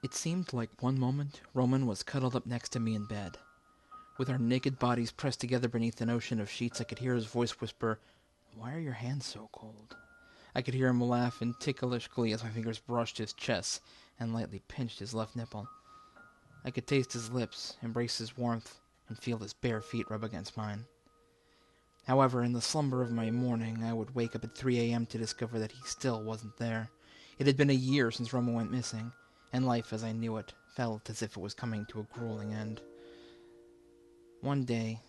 It seemed like one moment Roman was cuddled up next to me in bed. With our naked bodies pressed together beneath an ocean of sheets, I could hear his voice whisper, "Why are your hands so cold?" I could hear him laugh in ticklish glee as my fingers brushed his chest and lightly pinched his left nipple. I could taste his lips, embrace his warmth, and feel his bare feet rub against mine. However, in the slumber of my morning, I would wake up at 3 a.m. to discover that he still wasn't there. It had been a year since Roman went missing, and life as I knew it felt as if it was coming to a grueling end. One day,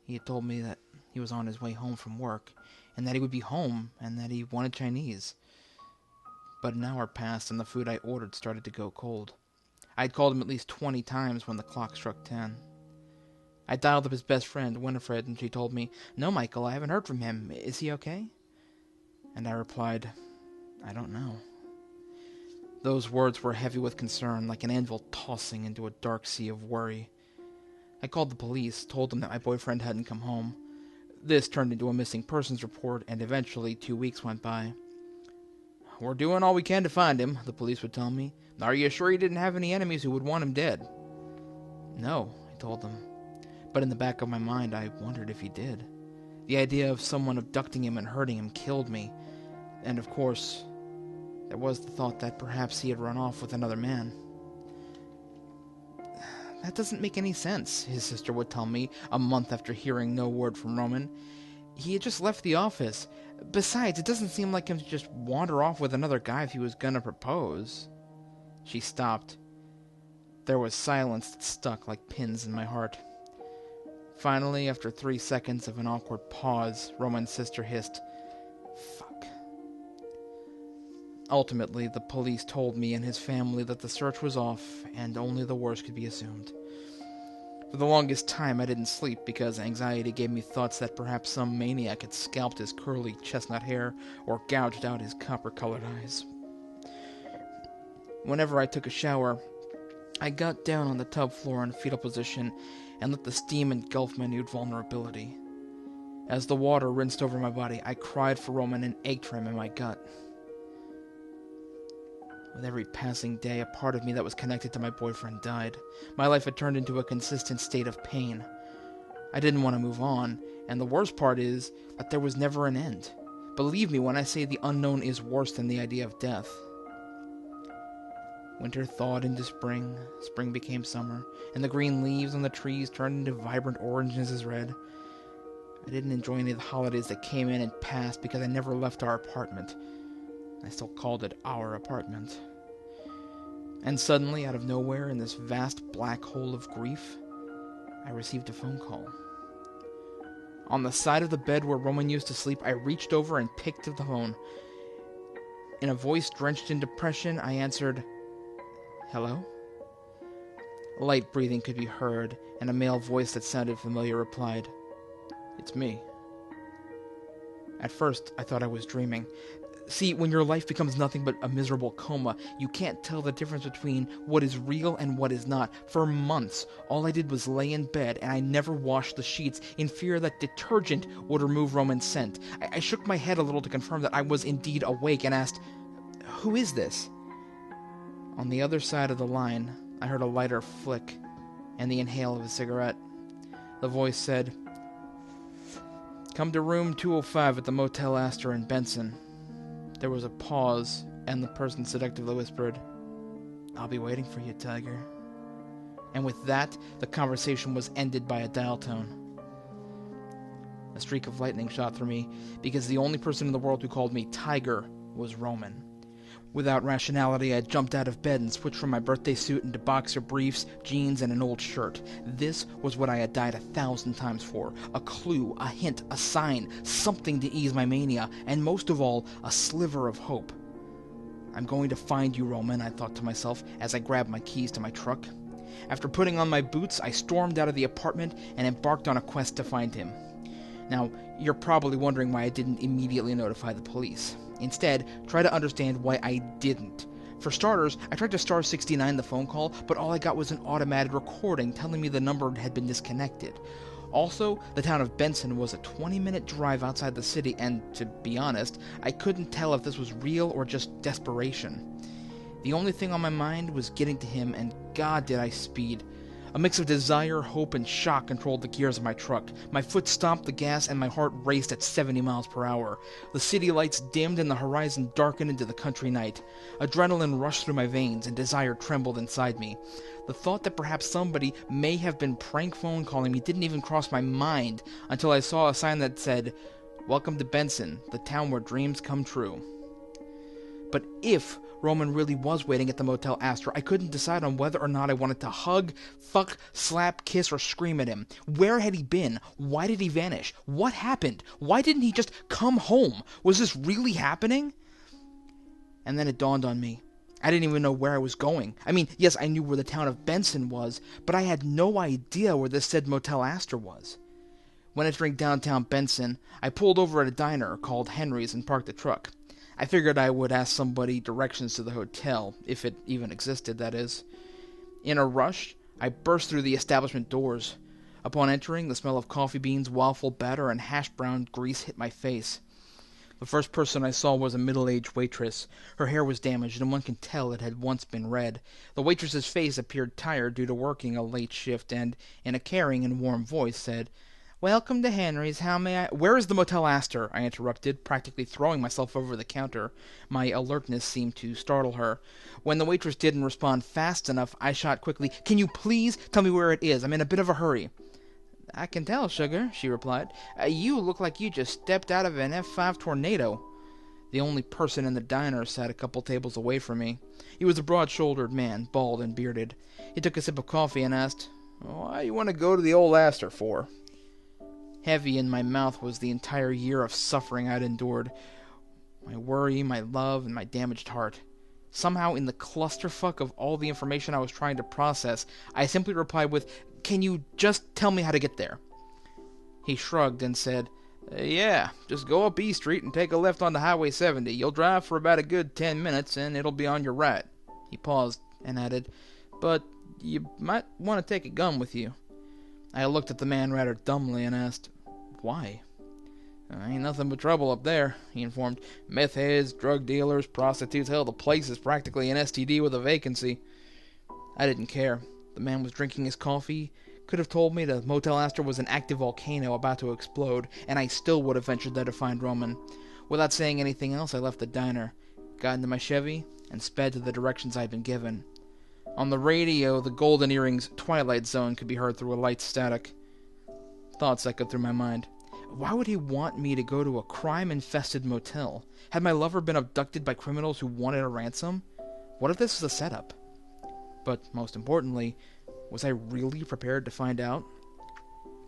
he had told me that he was on his way home from work, and that he would be home, and that he wanted Chinese. But an hour passed, and the food I ordered started to go cold. I had called him at least 20 times when the clock struck 10. I dialed up his best friend, Winifred, and she told me, "No, Michael, I haven't heard from him. Is he okay?" And I replied, "I don't know." Those words were heavy with concern, like an anvil tossing into a dark sea of worry. I called the police, told them that my boyfriend hadn't come home. This turned into a missing persons report, and eventually 2 weeks went by. "We're doing all we can to find him," the police would tell me. "Are you sure he didn't have any enemies who would want him dead?" "No," I told them. But in the back of my mind, I wondered if he did. The idea of someone abducting him and hurting him killed me. And of course, there was the thought that perhaps he had run off with another man. "That doesn't make any sense," his sister would tell me, a month after hearing no word from Roman. "He had just left the office. Besides, it doesn't seem like him to just wander off with another guy if he was gonna propose." She stopped. There was silence that stuck like pins in my heart. Finally, after 3 seconds of an awkward pause, Roman's sister hissed, "Fuck." Ultimately, the police told me and his family that the search was off and only the worst could be assumed. For the longest time, I didn't sleep because anxiety gave me thoughts that perhaps some maniac had scalped his curly chestnut hair or gouged out his copper-colored eyes. Whenever I took a shower, I got down on the tub floor in fetal position and let the steam engulf my nude vulnerability. As the water rinsed over my body, I cried for Roman and ached for him in my gut. With every passing day, a part of me that was connected to my boyfriend died. My life had turned into a consistent state of pain. I didn't want to move on, and the worst part is that there was never an end. Believe me when I say the unknown is worse than the idea of death. Winter thawed into spring, spring became summer, and the green leaves on the trees turned into vibrant oranges as red. I didn't enjoy any of the holidays that came in and passed because I never left our apartment. I still called it our apartment. And suddenly, out of nowhere, in this vast black hole of grief, I received a phone call. On the side of the bed where Roman used to sleep, I reached over and picked up the phone. In a voice drenched in depression, I answered, "Hello?" Light breathing could be heard, and a male voice that sounded familiar replied, "It's me." At first, I thought I was dreaming. See, when your life becomes nothing but a miserable coma, you can't tell the difference between what is real and what is not. For months, all I did was lay in bed, and I never washed the sheets, in fear that detergent would remove Roman's scent. I shook my head a little to confirm that I was indeed awake, and asked, "Who is this?" On the other side of the line, I heard a lighter flick, and the inhale of a cigarette. The voice said, "Come to room 205 at the Motel Astor in Benson." There was a pause, and the person seductively whispered, "I'll be waiting for you, Tiger." And with that, the conversation was ended by a dial tone. A streak of lightning shot through me, because the only person in the world who called me Tiger was Roman. Without rationality, I jumped out of bed and switched from my birthday suit into boxer briefs, jeans, and an old shirt. This was what I had died 1,000 times for. A clue, a hint, a sign, something to ease my mania, and most of all, a sliver of hope. "I'm going to find you, Roman," I thought to myself as I grabbed my keys to my truck. After putting on my boots, I stormed out of the apartment and embarked on a quest to find him. Now, you're probably wondering why I didn't immediately notify the police. Instead, try to understand why I didn't. For starters, I tried to star 69 the phone call, but all I got was an automated recording telling me the number had been disconnected. Also, the town of Benson was a 20-minute drive outside the city, and, to be honest, I couldn't tell if this was real or just desperation. The only thing on my mind was getting to him, and God did I speed. A mix of desire, hope, and shock controlled the gears of my truck. My foot stomped the gas, and my heart raced at 70 miles per hour. The city lights dimmed, and the horizon darkened into the country night. Adrenaline rushed through my veins, and desire trembled inside me. The thought that perhaps somebody may have been prank phone calling me didn't even cross my mind until I saw a sign that said, "Welcome to Benson, the town where dreams come true." But if Roman really was waiting at the Motel Astor, I couldn't decide on whether or not I wanted to hug, fuck, slap, kiss, or scream at him. Where had he been? Why did he vanish? What happened? Why didn't he just come home? Was this really happening? And then it dawned on me. I didn't even know where I was going. I mean, yes, I knew where the town of Benson was, but I had no idea where the said Motel Astor was. When entering downtown Benson, I pulled over at a diner called Henry's and parked the truck. I figured I would ask somebody directions to the hotel, if it even existed, that is. In a rush, I burst through the establishment doors. Upon entering, the smell of coffee beans, waffle batter, and hash brown grease hit my face. The first person I saw was a middle-aged waitress. Her hair was damaged, and one could tell it had once been red. The waitress's face appeared tired due to working a late shift, and, in a caring and warm voice, said, "Welcome to Henry's. How may I—" "Where is the Motel Astor?" I interrupted, practically throwing myself over the counter. My alertness seemed to startle her. When the waitress didn't respond fast enough, I shot quickly, "Can you please tell me where it is? I'm in a bit of a hurry." "I can tell, sugar," she replied. "You look like you just stepped out of an F5 tornado." The only person in the diner sat a couple tables away from me. He was a broad-shouldered man, bald and bearded. He took a sip of coffee and asked, "Why you want to go to the old Astor for?" Heavy in my mouth was the entire year of suffering I'd endured. My worry, my love, and my damaged heart. Somehow, in the clusterfuck of all the information I was trying to process, I simply replied with, "Can you just tell me how to get there?" He shrugged and said, "Yeah, just go up E Street and take a left onto Highway 70. You'll drive for about a good 10 minutes, and it'll be on your right." He paused and added, "But you might want to take a gun with you." I looked at the man rather dumbly and asked, "Why?" "Ain't nothing but trouble up there," he informed. "Meth heads, drug dealers, prostitutes, hell, the place is practically an STD with a vacancy." I didn't care. The man was drinking his coffee, could have told me the Motel Astor was an active volcano about to explode, and I still would have ventured there to find Roman. Without saying anything else, I left the diner, got into my Chevy, and sped to the directions I'd been given. On the radio, the Golden Earring's Twilight Zone could be heard through a light static. Thoughts echoed through my mind. Why would he want me to go to a crime-infested motel? Had my lover been abducted by criminals who wanted a ransom? What if this was a setup? But, most importantly, was I really prepared to find out?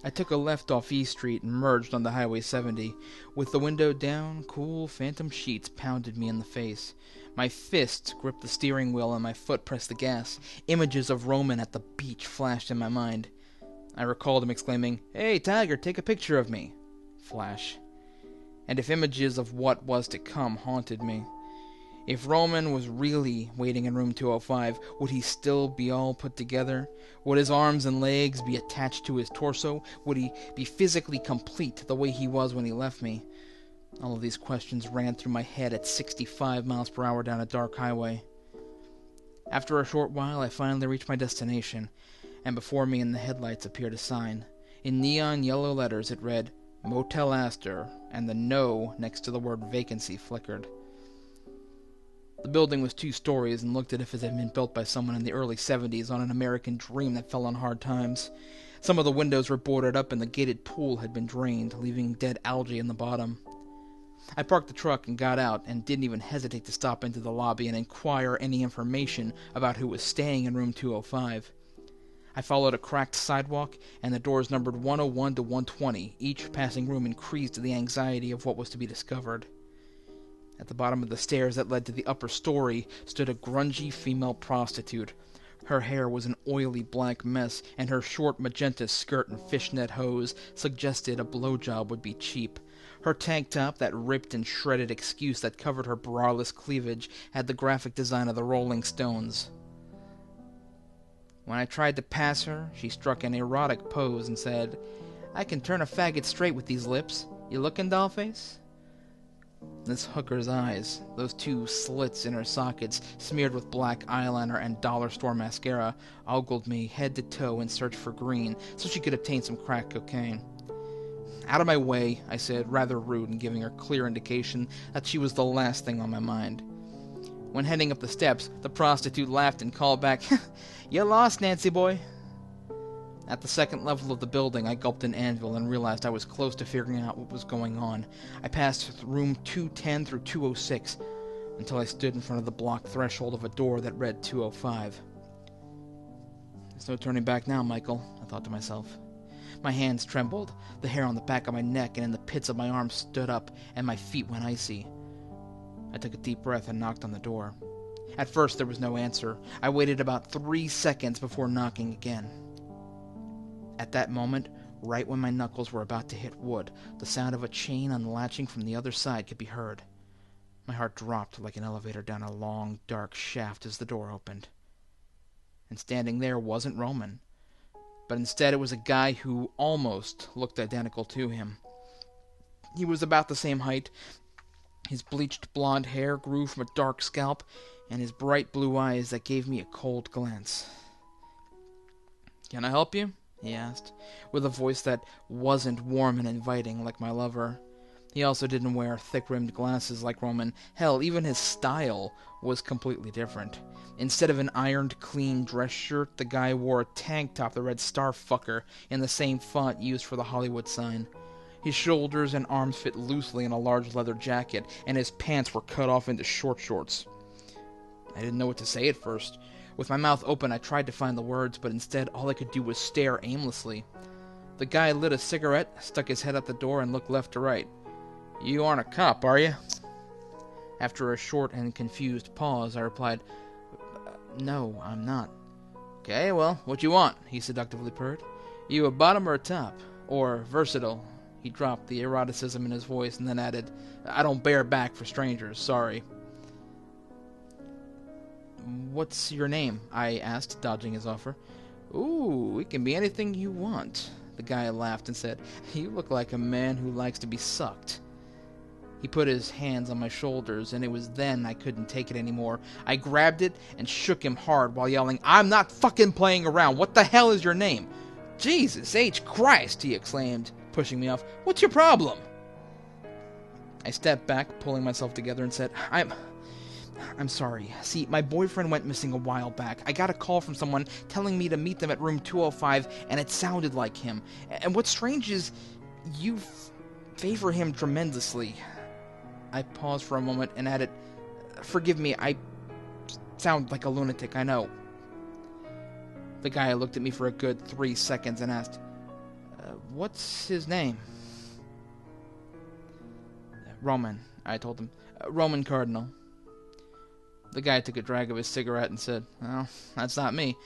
I took a left off E Street and merged onto Highway 70. With the window down, cool, phantom sheets pounded me in the face. My fists gripped the steering wheel and my foot pressed the gas. Images of Roman at the beach flashed in my mind. I recalled him exclaiming, "Hey, Tiger, take a picture of me." Flash. And if images of what was to come haunted me. If Roman was really waiting in room 205, would he still be all put together? Would his arms and legs be attached to his torso? Would he be physically complete the way he was when he left me? All of these questions ran through my head at 65 miles per hour down a dark highway. After a short while, I finally reached my destination, and before me in the headlights appeared a sign. In neon yellow letters it read, Motel Astor, and the "No" next to the word vacancy flickered. The building was 2 stories and looked as if it had been built by someone in the early 70s on an American dream that fell on hard times. Some of the windows were boarded up and the gated pool had been drained, leaving dead algae in the bottom. I parked the truck and got out and didn't even hesitate to stop into the lobby and inquire any information about who was staying in room 205. I followed a cracked sidewalk, and the doors numbered 101 to 120. Each passing room increased the anxiety of what was to be discovered. At the bottom of the stairs that led to the upper story stood a grungy female prostitute. Her hair was an oily black mess, and her short magenta skirt and fishnet hose suggested a blowjob would be cheap. Her tank top, that ripped and shredded excuse that covered her braless cleavage, had the graphic design of the Rolling Stones. When I tried to pass her, she struck an erotic pose and said, "I can turn a faggot straight with these lips. You lookin', dollface?" This hooker's eyes, those two slits in her sockets, smeared with black eyeliner and dollar store mascara, ogled me head to toe in search for green, so she could obtain some crack cocaine. "Out of my way," I said, rather rude and giving her clear indication that she was the last thing on my mind. When heading up the steps, the prostitute laughed and called back, "You lost, Nancy boy." At the second level of the building, I gulped an Anvil and realized I was close to figuring out what was going on. I passed room 210 through 206, until I stood in front of the block threshold of a door that read 205. "There's no turning back now, Michael," I thought to myself. My hands trembled, the hair on the back of my neck and in the pits of my arms stood up, and my feet went icy. I took a deep breath and knocked on the door. At first there was no answer. I waited about 3 seconds before knocking again. At that moment, right when my knuckles were about to hit wood, the sound of a chain unlatching from the other side could be heard. My heart dropped like an elevator down a long, dark shaft as the door opened. And standing there wasn't Roman, but instead it was a guy who almost looked identical to him. He was about the same height. His bleached blonde hair grew from a dark scalp, and his bright blue eyes that gave me a cold glance. "Can I help you?" he asked, with a voice that wasn't warm and inviting like my lover. He also didn't wear thick-rimmed glasses like Roman. Hell, even his style was completely different. Instead of an ironed, clean dress shirt, the guy wore a tank top that read "Starfucker" in the same font used for the Hollywood sign. His shoulders and arms fit loosely in a large leather jacket, and his pants were cut off into short shorts. I didn't know what to say at first. With my mouth open, I tried to find the words, but instead all I could do was stare aimlessly. The guy lit a cigarette, stuck his head out the door, and looked left to right. "You aren't a cop, are you?" After a short and confused pause, I replied, "No, I'm not." "Okay, well, what you want?" he seductively purred. "You a bottom or a top? Or versatile?" He dropped the eroticism in his voice and then added, "I don't bear back for strangers, sorry." "What's your name?" I asked, dodging his offer. "Ooh, it can be anything you want." The guy laughed and said, "You look like a man who likes to be sucked." He put his hands on my shoulders, and it was then I couldn't take it anymore. I grabbed it and shook him hard while yelling, "I'm not fucking playing around! What the hell is your name?" "Jesus H. Christ!" he exclaimed, pushing me off. "What's your problem?" I stepped back, pulling myself together, and said, I'm sorry. See, my boyfriend went missing a while back. I got a call from someone telling me to meet them at room 205, and it sounded like him. And what's strange is, you favor him tremendously." I paused for a moment and added, "Forgive me, I sound like a lunatic, I know." The guy looked at me for a good 3 seconds and asked, "What's his name?" "Roman," I told him. "Roman Cardinal." The guy took a drag of his cigarette and said, "Well, that's not me.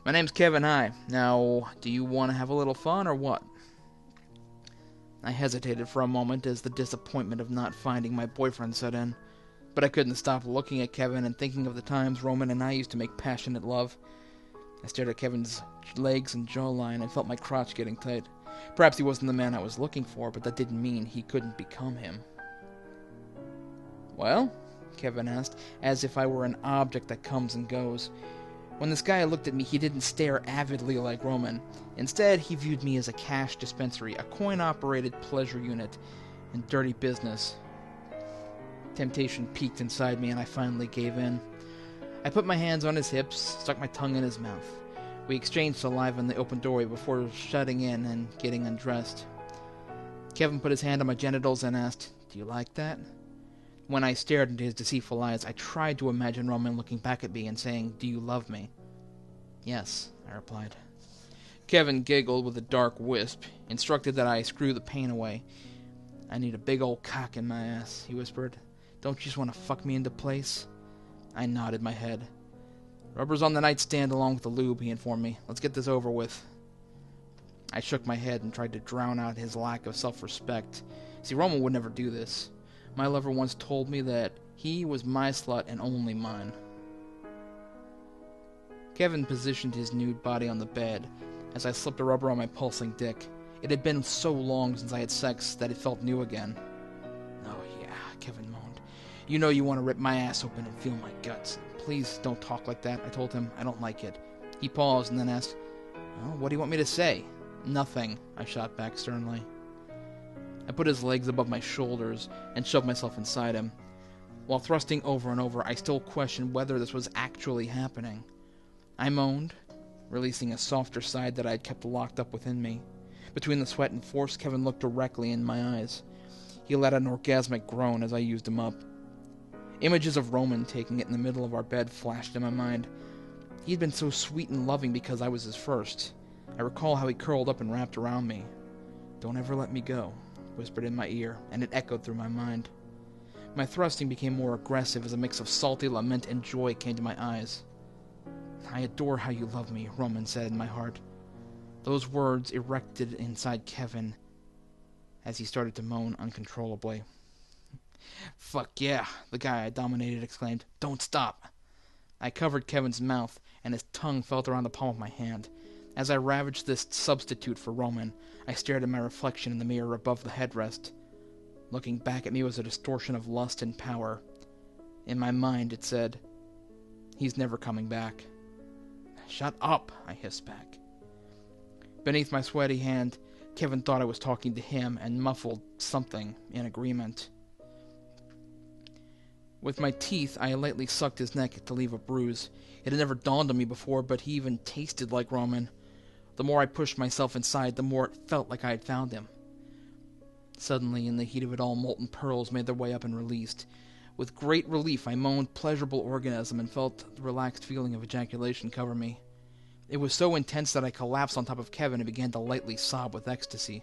My name's Kevin High. Now, do you want to have a little fun or what?" I hesitated for a moment as the disappointment of not finding my boyfriend set in, but I couldn't stop looking at Kevin and thinking of the times Roman and I used to make passionate love. I stared at Kevin's legs and jawline and felt my crotch getting tight. Perhaps he wasn't the man I was looking for, but that didn't mean he couldn't become him. "Well?" Kevin asked, as if I were an object that comes and goes. When this guy looked at me, he didn't stare avidly like Roman. Instead, he viewed me as a cash dispensary, a coin-operated pleasure unit, and dirty business. Temptation peaked inside me, and I finally gave in. I put my hands on his hips, stuck my tongue in his mouth. We exchanged saliva in the open doorway before shutting in and getting undressed. Kevin put his hand on my genitals and asked, "Do you like that?" When I stared into his deceitful eyes, I tried to imagine Roman looking back at me and saying, "Do you love me?" "Yes," I replied. Kevin giggled with a dark wisp, instructed that I screw the pain away. "I need a big old cock in my ass," he whispered. "Don't you just want to fuck me into place?" I nodded my head. "Rubber's on the nightstand along with the lube," he informed me. "Let's get this over with." I shook my head and tried to drown out his lack of self-respect. See, Roman would never do this. My lover once told me that he was my slut and only mine. Kevin positioned his nude body on the bed as I slipped a rubber on my pulsing dick. It had been so long since I had sex that it felt new again. "Oh yeah, Kevin moaned. "You know you want to rip my ass open and feel my guts." "Please don't talk like that," I told him. "I don't like it." He paused and then asked, "Well, what do you want me to say?" "Nothing," I shot back sternly. I put his legs above my shoulders and shoved myself inside him. While thrusting over and over, I still questioned whether this was actually happening. I moaned, releasing a softer side that I had kept locked up within me. Between the sweat and force, Kevin looked directly in my eyes. He let out an orgasmic groan as I used him up. Images of Roman taking it in the middle of our bed flashed in my mind. He had been so sweet and loving because I was his first. I recall how he curled up and wrapped around me. "Don't ever let me go," whispered in my ear, and it echoed through my mind. My thrusting became more aggressive as a mix of salty lament and joy came to my eyes. "I adore how you love me," Roman said in my heart. Those words erected inside Kevin as he started to moan uncontrollably. "Fuck yeah," the guy I dominated exclaimed. "Don't stop." I covered Kevin's mouth, and his tongue felt around the palm of my hand. As I ravaged this substitute for Roman, I stared at my reflection in the mirror above the headrest. Looking back at me was a distortion of lust and power. In my mind, it said, "He's never coming back." "Shut up," I hissed back. Beneath my sweaty hand, Kevin thought I was talking to him and muffled something in agreement. With my teeth, I lightly sucked his neck to leave a bruise. It had never dawned on me before, but he even tasted like Roman. The more I pushed myself inside, the more it felt like I had found him. Suddenly, in the heat of it all, molten pearls made their way up and released. With great relief, I moaned pleasurable orgasm and felt the relaxed feeling of ejaculation cover me. It was so intense that I collapsed on top of Kevin and began to lightly sob with ecstasy.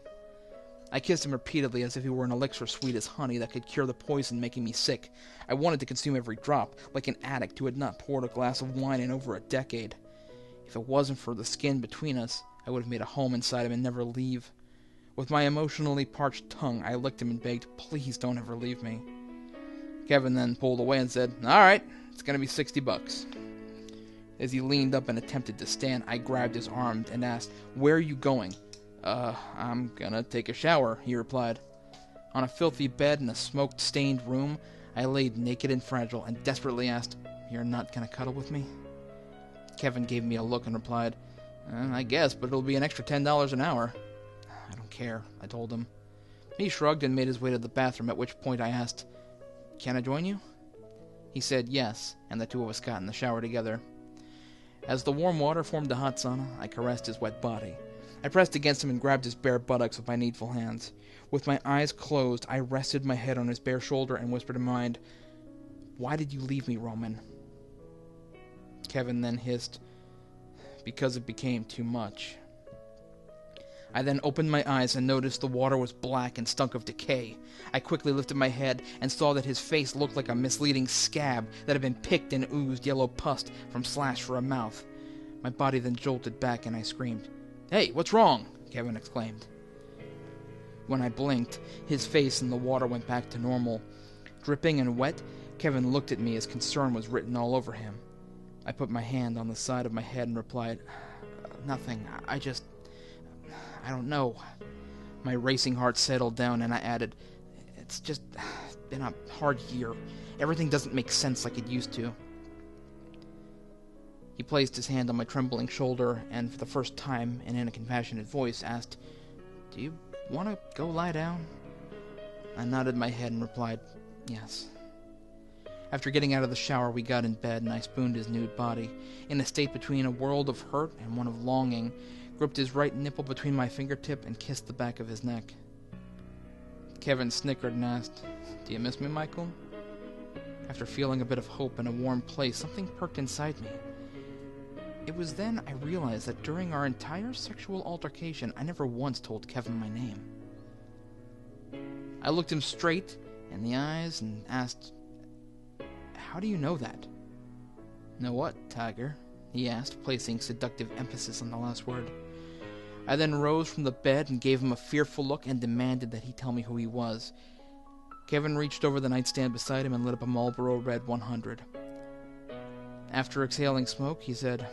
I kissed him repeatedly as if he were an elixir sweet as honey that could cure the poison making me sick. I wanted to consume every drop, like an addict who had not poured a glass of wine in over a decade. If it wasn't for the skin between us, I would have made a home inside him and never leave. With my emotionally parched tongue, I licked him and begged, "Please don't ever leave me." Kevin then pulled away and said, "All right, it's going to be $60. As he leaned up and attempted to stand, I grabbed his arm and asked, "Where are you going?" I'm gonna take a shower," he replied. On a filthy bed in a smoke-stained room, I laid naked and fragile and desperately asked, "You're not gonna cuddle with me?" Kevin gave me a look and replied, "I guess, but it'll be an extra $10 an hour." "I don't care," I told him. He shrugged and made his way to the bathroom, at which point I asked, "Can I join you?" He said yes, and the two of us got in the shower together. As the warm water formed a hot sauna, I caressed his wet body. I pressed against him and grabbed his bare buttocks with my needful hands. With my eyes closed, I rested my head on his bare shoulder and whispered in mind, "Why did you leave me, Roman?" Kevin then hissed, "Because it became too much." I then opened my eyes and noticed the water was black and stunk of decay. I quickly lifted my head and saw that his face looked like a misleading scab that had been picked and oozed yellow pus from slash for a mouth. My body then jolted back and I screamed. "Hey, what's wrong?" Kevin exclaimed. When I blinked, his face in the water went back to normal. Dripping and wet, Kevin looked at me as concern was written all over him. I put my hand on the side of my head and replied, "Nothing, I don't know." My racing heart settled down and I added, "It's just been a hard year. Everything doesn't make sense like it used to." He placed his hand on my trembling shoulder and for the first time, and in a compassionate voice, asked, "Do you want to go lie down?" I nodded my head and replied, "Yes." After getting out of the shower, we got in bed and I spooned his nude body. In a state between a world of hurt and one of longing, gripped his right nipple between my fingertip and kissed the back of his neck. Kevin snickered and asked, "Do you miss me, Michael?" After feeling a bit of hope in a warm place, something perked inside me. It was then I realized that during our entire sexual altercation, I never once told Kevin my name. I looked him straight in the eyes and asked, "How do you know that?" "Know what, Tiger?" he asked, placing seductive emphasis on the last word. I then rose from the bed and gave him a fearful look and demanded that he tell me who he was. Kevin reached over the nightstand beside him and lit up a Marlboro Red 100. After exhaling smoke, he said,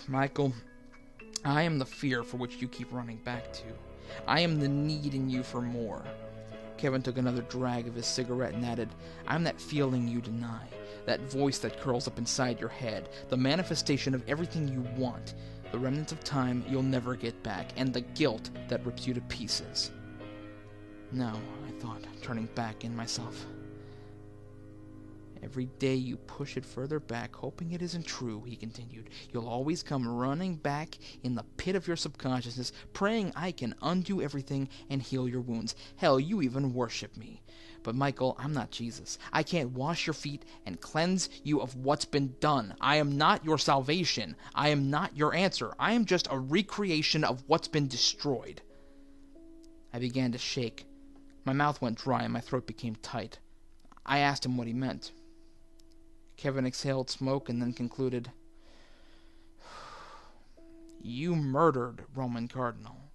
"Michael, I am the fear for which you keep running back to. I am the need in you for more. Kevin took another drag of his cigarette and added, "I'm that feeling you deny, that voice that curls up inside your head, the manifestation of everything you want, the remnants of time you'll never get back, and the guilt that rips you to pieces." "No," I thought, turning back in myself. "Every day you push it further back, hoping it isn't true," he continued. "You'll always come running back in the pit of your subconsciousness, praying I can undo everything and heal your wounds. Hell, you even worship me. But Michael, I'm not Jesus. I can't wash your feet and cleanse you of what's been done. I am not your salvation. I am not your answer. I am just a recreation of what's been destroyed." I began to shake. My mouth went dry and my throat became tight. I asked him what he meant. Kevin exhaled smoke and then concluded, "You murdered Roman Cardinal."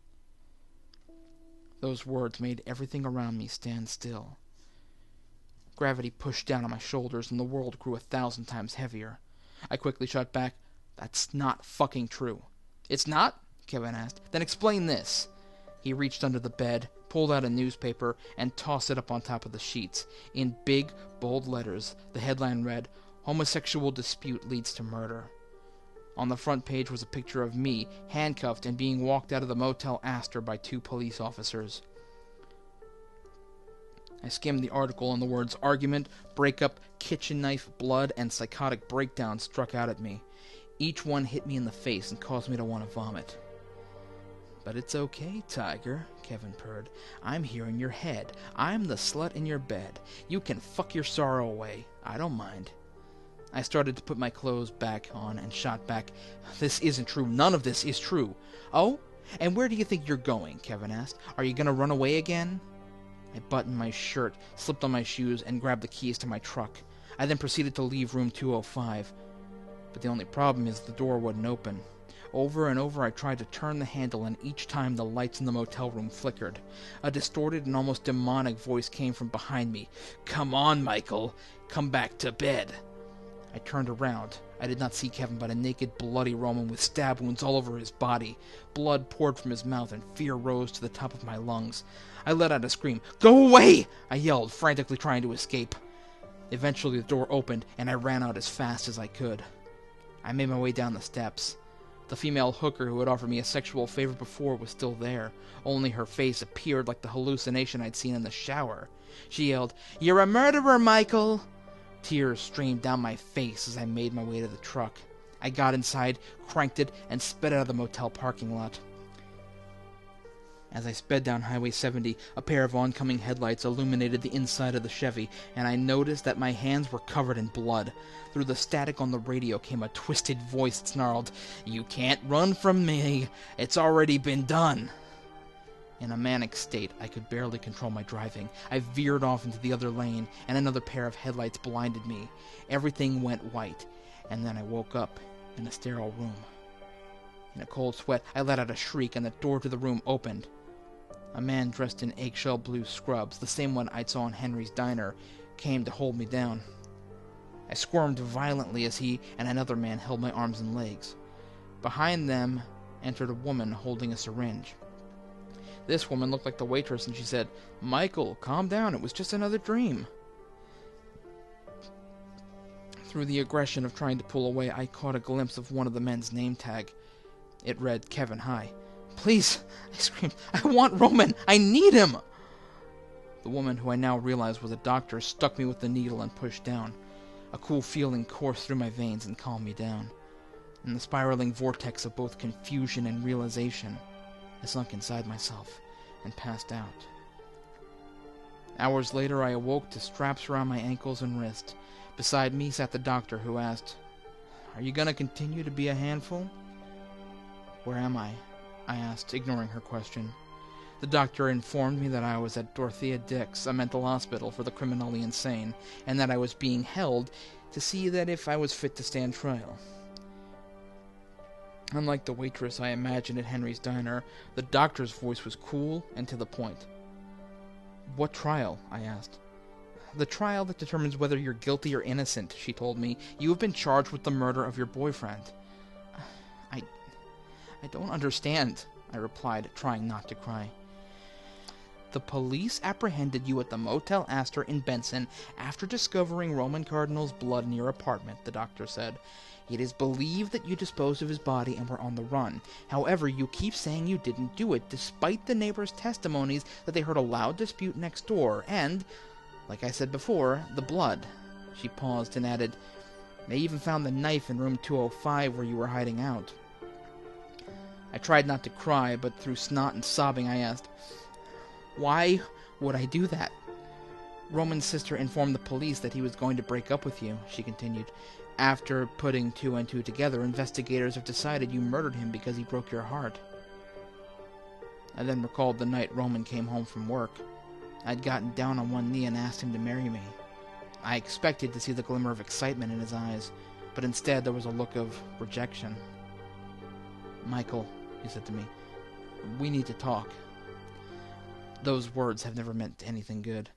Those words made everything around me stand still. Gravity pushed down on my shoulders and the world grew 1,000 times heavier. I quickly shot back, "That's not fucking true." "It's not?" Kevin asked. "Then explain this." He reached under the bed, pulled out a newspaper, and tossed it up on top of the sheets. In big, bold letters, the headline read, "Homosexual dispute leads to murder." On the front page was a picture of me, handcuffed and being walked out of the Motel Astor by 2 police officers. I skimmed the article and the words argument, breakup, kitchen knife, blood, and psychotic breakdown struck out at me. Each one hit me in the face and caused me to want to vomit. "But it's okay, Tiger," Kevin purred. "I'm here in your head. I'm the slut in your bed. You can fuck your sorrow away. I don't mind." I started to put my clothes back on and shot back, "This isn't true. None of this is true." "Oh? And where do you think you're going?" Kevin asked. "Are you going to run away again?" I buttoned my shirt, slipped on my shoes, and grabbed the keys to my truck. I then proceeded to leave room 205. But the only problem is the door wouldn't open. Over and over I tried to turn the handle, and each time the lights in the motel room flickered. A distorted and almost demonic voice came from behind me. "Come on, Michael. Come back to bed." I turned around. I did not see Kevin, but a naked, bloody Roman with stab wounds all over his body. Blood poured from his mouth, and fear rose to the top of my lungs. I let out a scream. "Go away!" I yelled, frantically trying to escape. Eventually the door opened, and I ran out as fast as I could. I made my way down the steps. The female hooker who had offered me a sexual favor before was still there, only her face appeared like the hallucination I'd seen in the shower. She yelled, "You're a murderer, Michael!" Tears streamed down my face as I made my way to the truck. I got inside, cranked it, and sped out of the motel parking lot. As I sped down Highway 70, a pair of oncoming headlights illuminated the inside of the Chevy, and I noticed that my hands were covered in blood. Through the static on the radio came a twisted voice that snarled, "You can't run from me. It's already been done." In a manic state, I could barely control my driving. I veered off into the other lane, and another pair of headlights blinded me. Everything went white, and then I woke up in a sterile room. In a cold sweat, I let out a shriek, and the door to the room opened. A man dressed in eggshell blue scrubs, the same one I'd saw in Henry's diner, came to hold me down. I squirmed violently as he and another man held my arms and legs. Behind them entered a woman holding a syringe. This woman looked like the waitress, and she said, "Michael, calm down, it was just another dream." Through the aggression of trying to pull away, I caught a glimpse of one of the men's name tag. It read, "Kevin High." "Please," I screamed, "I want Roman! I need him!" The woman, who I now realized was a doctor, stuck me with the needle and pushed down. A cool feeling coursed through my veins and calmed me down. In the spiraling vortex of both confusion and realization, I sunk inside myself and passed out. Hours later, I awoke to straps around my ankles and wrists. Beside me sat the doctor, who asked, "Are you going to continue to be a handful?" "Where am I?" I asked, ignoring her question. The doctor informed me that I was at Dorothea Dix, a mental hospital for the criminally insane, and that I was being held to see that if I was fit to stand trial. Unlike the waitress I imagined at Henry's diner, the doctor's voice was cool and to the point. "What trial?" I asked. "The trial that determines whether you're guilty or innocent," she told me. "You have been charged with the murder of your boyfriend." I don't understand," I replied, trying not to cry. The police apprehended you at the Motel Astor in Benson after discovering Roman Cardinal's blood in your apartment, the doctor said. It is believed that you disposed of his body and were on the run. However, you keep saying you didn't do it, despite the neighbors' testimonies that they heard a loud dispute next door, and, like I said before, the blood. She paused and added, they even found the knife in room 205 where you were hiding out. I tried not to cry, but through snot and sobbing I asked, why would I do that? Roman's sister informed the police that he was going to break up with you, she continued. After putting 2 and 2 together, investigators have decided you murdered him because he broke your heart. I then recalled the night Roman came home from work. I'd gotten down on one knee and asked him to marry me. I expected to see the glimmer of excitement in his eyes, but instead there was a look of rejection. Michael, he said to me, we need to talk. Those words have never meant anything good.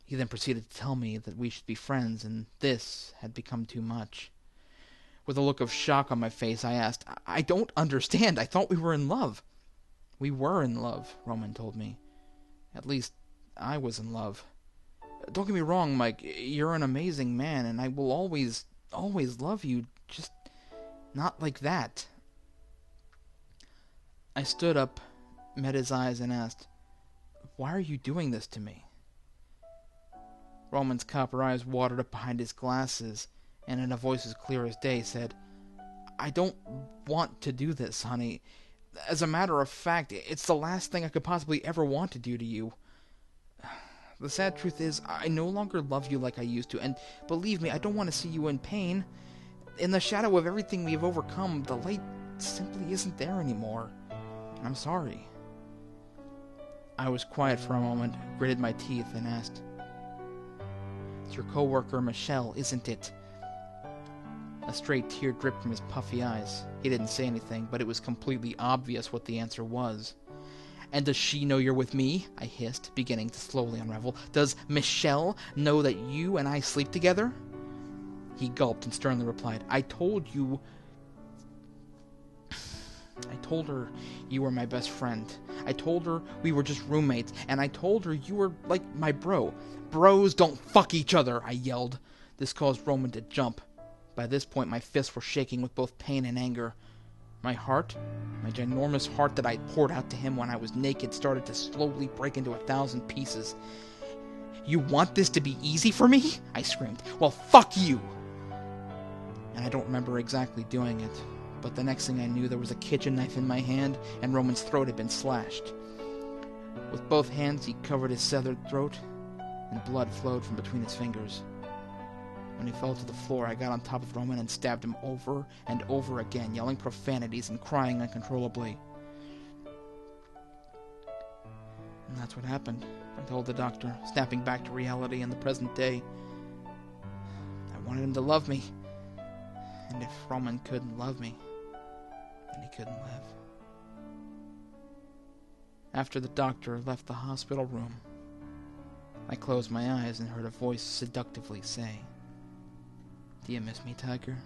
He then proceeded to tell me that we should be friends, and this had become too much. With a look of shock on my face, I asked, I don't understand. I thought we were in love. We were in love, Roman told me. At least, I was in love. Don't get me wrong, Mike. You're an amazing man, and I will always, always love you. Just not like that. I stood up, met his eyes, and asked, why are you doing this to me? Roman's copper eyes watered up behind his glasses, and in a voice as clear as day said, I don't want to do this, honey. As a matter of fact, it's the last thing I could possibly ever want to do to you. The sad truth is, I no longer love you like I used to, and believe me, I don't want to see you in pain. In the shadow of everything we have overcome, the light simply isn't there anymore. I'm sorry. I was quiet for a moment, gritted my teeth, and asked, it's your co-worker, Michelle, isn't it? A stray tear dripped from his puffy eyes. He didn't say anything, but it was completely obvious what the answer was. And does she know you're with me? I hissed, beginning to slowly unravel. Does Michelle know that you and I sleep together? He gulped and sternly replied, I told her you were my best friend. I told her we were just roommates, and I told her you were like my bro. Bros don't fuck each other, I yelled. This caused Roman to jump. By this point, my fists were shaking with both pain and anger. My heart, my ginormous heart that I poured out to him when I was naked, started to slowly break into 1,000 pieces. You want this to be easy for me? I screamed. Well, fuck you! And I don't remember exactly doing it, but the next thing I knew, there was a kitchen knife in my hand, and Roman's throat had been slashed. With both hands, he covered his severed throat, and blood flowed from between his fingers. When he fell to the floor, I got on top of Roman and stabbed him over and over again, yelling profanities and crying uncontrollably. And that's what happened, I told the doctor, snapping back to reality in the present day. I wanted him to love me, and if Roman couldn't love me, then he couldn't live. After the doctor left the hospital room, I closed my eyes and heard a voice seductively say, Do you miss me, Tiger?